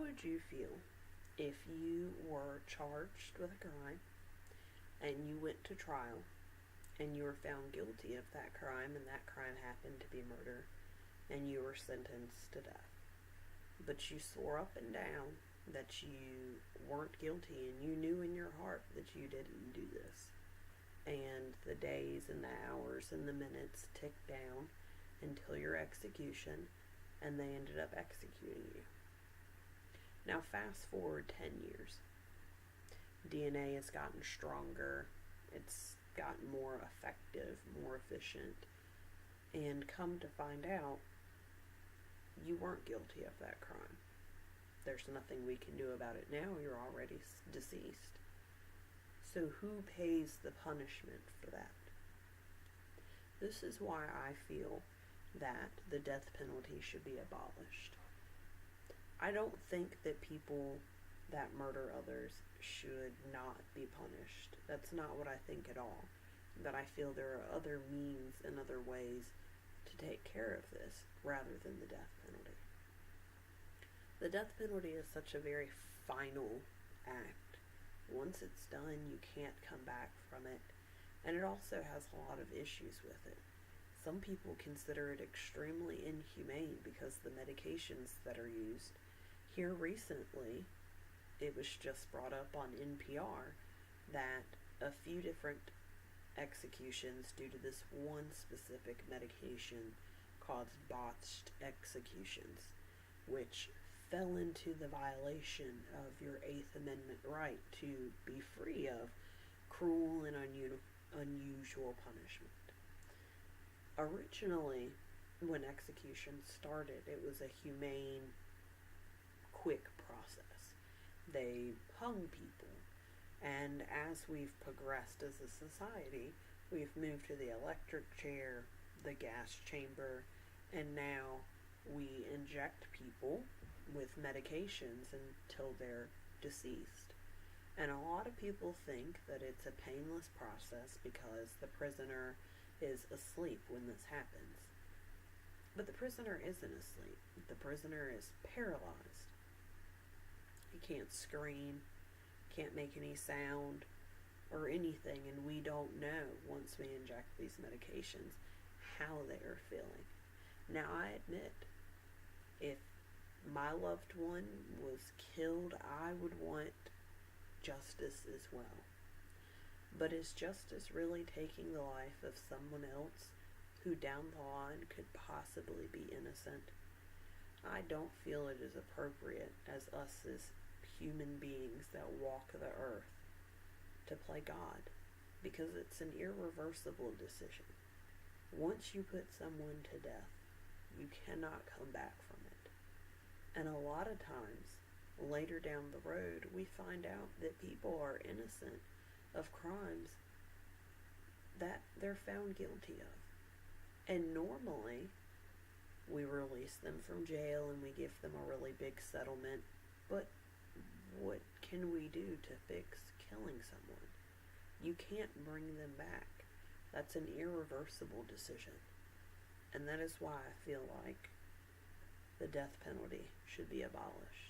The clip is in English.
would you feel if you were charged with a crime and you went to trial and you were found guilty of that crime, and that crime happened to be murder, and you were sentenced to death? But you swore up and down that you weren't guilty, and you knew in your heart that you didn't do this. And the days and the hours and the minutes ticked down until your execution, and they ended up executing you. Now fast forward 10 years. DNA has gotten stronger, it's gotten more effective, more efficient, and come to find out, you weren't guilty of that crime. There's nothing we can do about it now, you're already deceased. So who pays the punishment for that? This is why I feel that the death penalty should be abolished. I don't think that people that murder others should not be punished. That's not what I think at all. But I feel there are other means and other ways to take care of this rather than the death penalty. The death penalty is such a very final act. Once it's done, you can't come back from it. And it also has a lot of issues with it. Some people consider it extremely inhumane because the medications that are used. Here recently, it was just brought up on NPR that a few different executions due to this one specific medication caused botched executions, which fell into the violation of your Eighth Amendment right to be free of cruel and unusual punishment. Originally, when execution started, it was a humane, quick process. They hung people, and as we've progressed as a society, we've moved to the electric chair, the gas chamber, and now we inject people with medications until they're deceased. And a lot of people think that it's a painless process because the prisoner is asleep when this happens. But the prisoner isn't asleep. The prisoner is paralyzed. He can't scream, can't make any sound or anything, and we don't know, once we inject these medications, how they are feeling. Now, I admit, if my loved one was killed, I would want justice as well. But is justice really taking the life of someone else who down the line could possibly be innocent? I don't feel it is appropriate as us as human beings that walk the earth to play God, because it's an irreversible decision. Once you put someone to death, you cannot come back from it. And a lot of times, later down the road, we find out that people are innocent of crimes that they're found guilty of. And normally, we release them from jail and we give them a really big settlement. But what can we do to fix killing someone? You can't bring them back. That's an irreversible decision. And that is why I feel like the death penalty should be abolished.